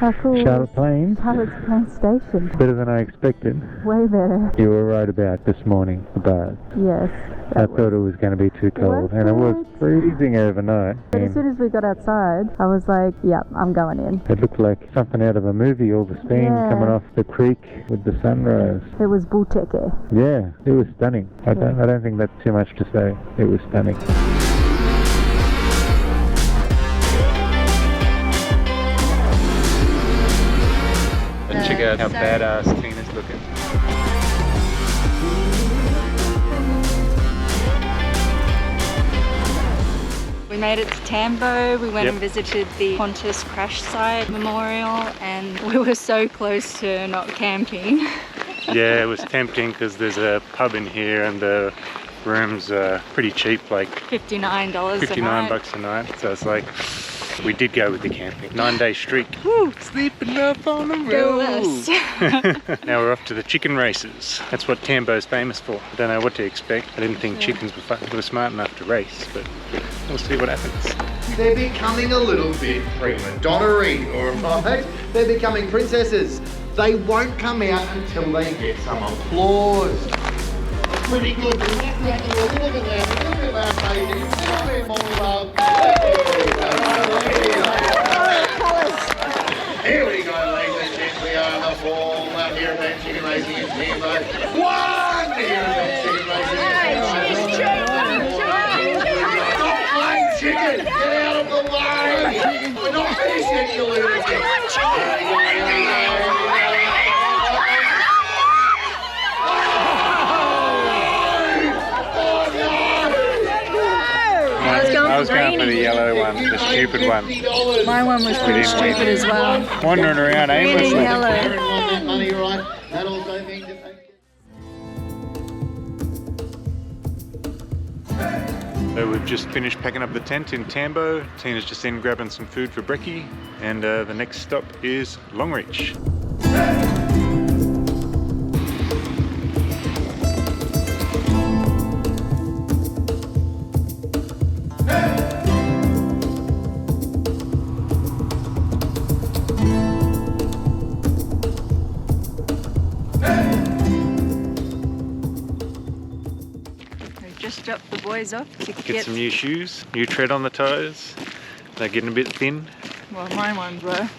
How cool. Charlotte Plains. Charlotte's Plains Station. Better than I expected. Way better. You were right about this morning, the bars. Yes. I thought it was going to be too cold, and it was freezing overnight. But as soon as we got outside, I was like, yeah, I'm going in. It looked like something out of a movie, all the steam coming off the creek with the sunrise. It was Buteke. Yeah, it was stunning. I don't think that's too much to say. It was stunning. And check out how badass Tina's looking. We made it to Tambo. We went and visited the Qantas crash site memorial, and we were so close to not camping. Yeah, it was tempting because there's a pub in here and the rooms are pretty cheap, like $59 $59 bucks a night. So it's like, we did go with the camping. 9-day streak. Woo! Sleeping up on the road. Go us. Now we're off to the chicken races. That's what Tambo's famous for. I don't know what to expect. I didn't think chickens were smart enough to race, but we'll see what happens. They're becoming a little bit prima donnery, alright? They're becoming princesses. They won't come out until they get some applause. Pretty good. Look at that, baby. A little bit more love. Here we go, ladies and gents. We are on the fall out here at Chicken Racing in Tambo. One here at Chicken Racing in Tambo. Stop playing chicken! Get out of the way! We're not finished yet, you lunatic! I was going for the yellow one, the stupid one. My one was pretty stupid as well. Wandering around aimlessly. Really yellow. Money, right? That also means that So we've just finished packing up the tent in Tambo. Tina's just in grabbing some food for brekkie, and the next stop is Longreach. Just dropped the boys off to Get some new shoes, new tread on the tyres. They're getting a bit thin. Well, my ones were.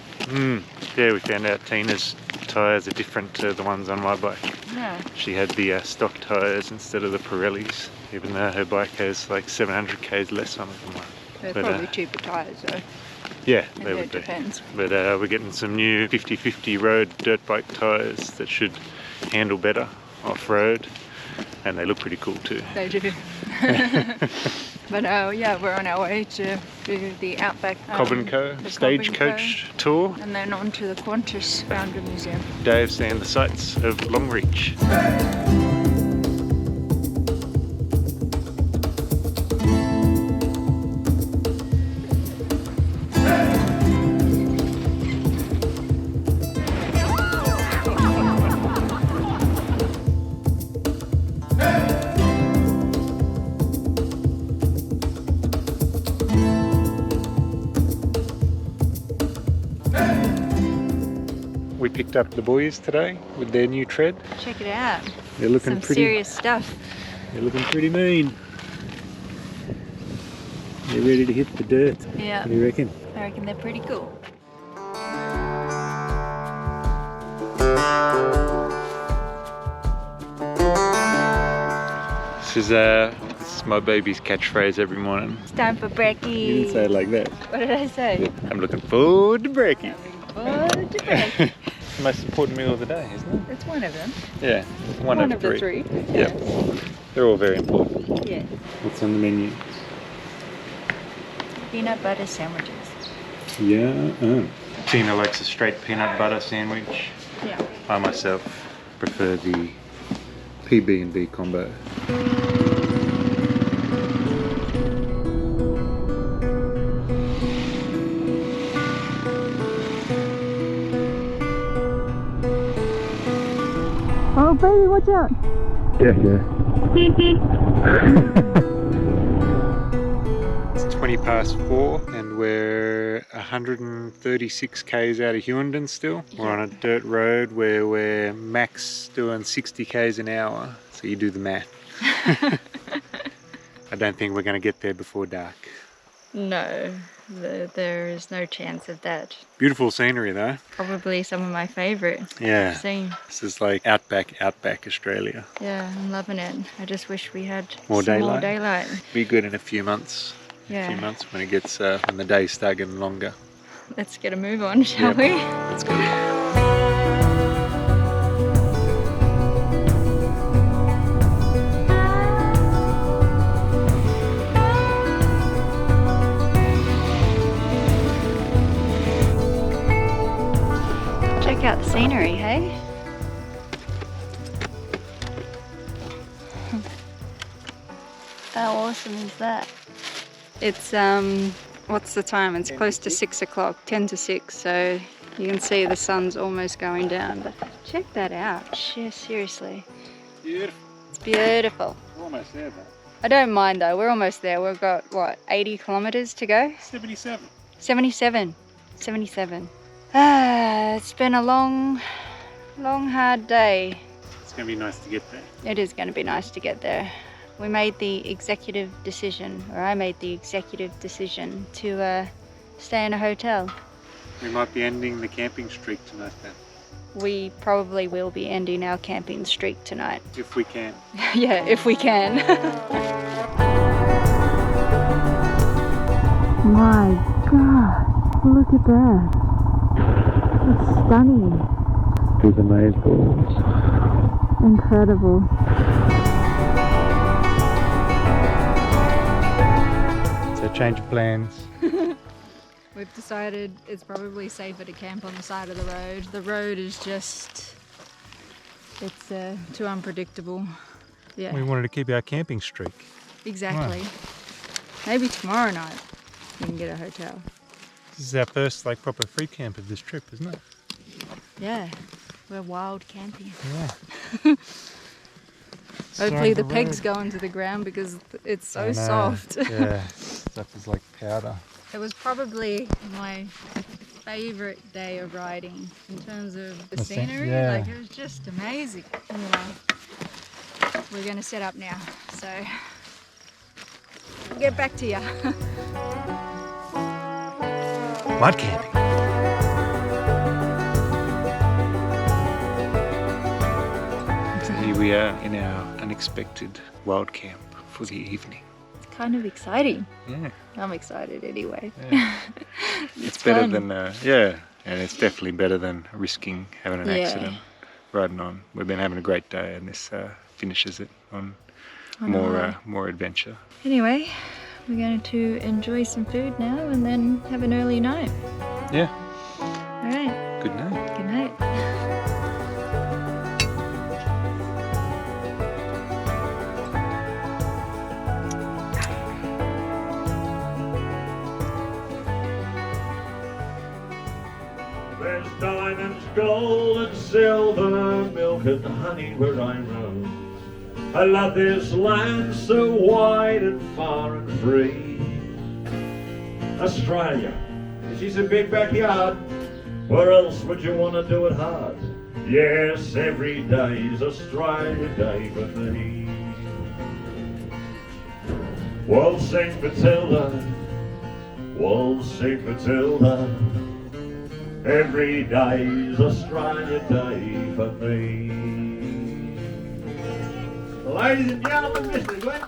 Yeah, we found out Tina's tyres are different to the ones on my bike. Yeah. She had the stock tyres instead of the Pirellis, even though her bike has like 700 k's less on it than mine. They're probably cheaper tyres though. Yeah, Maybe they would it be. depends. But we're getting some new 50/50 road dirt bike tyres that should handle better off-road, and they look pretty cool too. They do. But yeah, we're on our way to do the Outback Cobb Co, the stagecoach Cobb tour. and then on to the Qantas Founders Museum. Dave's saying the sights of Longreach. We picked up the boys today with their new tread. Check it out. They're looking Some pretty serious stuff. They're looking pretty mean. They're ready to hit the dirt. Yeah. What do you reckon? I reckon they're pretty cool. This is my baby's catchphrase every morning. It's time for brekkie. You didn't say it like that. What did I say? I'm looking forward to brekkie. Forward to brekkie. It's the most important meal of the day, isn't it? It's one of them. Yeah, one of of the three. Yeah, they're all very important. Yeah. What's on the menu? Peanut butter sandwiches. Yeah. Tina likes a straight peanut butter sandwich. Yeah. I myself prefer the PB&B combo. Oh baby, watch out! Yeah. It's 4:20 and we're We're 136 k's out of Hughenden still. We're on a dirt road where we're max doing 60 k's an hour. So you do the math. I don't think we're going to get there before dark. No, there is no chance of that. Beautiful scenery though. Probably some of my favourite Yeah. I've seen. This is like Outback Australia. Yeah, I'm loving it. I just wish we had More some daylight. more daylight. Be good in a few months. Yeah. A few months when it gets when the days start getting longer. Let's get a move on, shall Yep. we? Let's go. Check out the scenery, hey? How awesome is that? It's what's the time? It's close to 6 o'clock, 10 to 6, so you can see the sun's almost going down. But check that out. Yeah, seriously. Beautiful. It's beautiful. We're almost there though. I don't mind though, we're almost there. We've got what, 80 kilometers to go? 77. 77. 77. Ah, it's been a long, hard day. It's going to be nice to get there. It is going to be nice to get there. We made the executive decision, or I made the executive decision to stay in a hotel. We might be ending the camping streak tonight then. We probably will be ending our camping streak tonight. If we can. Yeah, if we can. My God, look at that. It's stunning. These amaze balls. Incredible. So change of plans. We've decided it's probably safer to camp on the side of the road. The road is just, it's too unpredictable. Yeah, We wanted to keep our camping streak. exactly. Maybe tomorrow night we can get a hotel. This is our first like proper free camp of this trip, isn't it? Yeah, we're wild camping. Yeah. Hopefully the pegs go into the ground because it's so soft. Yeah, stuff is like powder. It was probably my favourite day of riding in terms of the scenery. yeah. Like it was just amazing. Anyway, we're going to set up now, so we'll get back to you. Mud camping. So here we are in our unexpected wild camp for the evening. It's kind of exciting. Yeah. I'm excited anyway. Yeah. It's better fun. than, yeah, and it's definitely better than risking having an Yeah. accident riding on. We've been having a great day and this finishes it on more adventure. Anyway, we're going to enjoy some food now and then have an early night. Yeah, All right, good night. good night. There's diamonds, gold and silver, milk and honey where I roam. I love this land so wide and far and free. Australia, she's a big backyard. Where else would you want to do it hard? Yes, every day's Australia Day for me. Waltzing Matilda, waltzing Matilda. Every day's Australia Day for me. Ladies and gentlemen, Mr. Glenn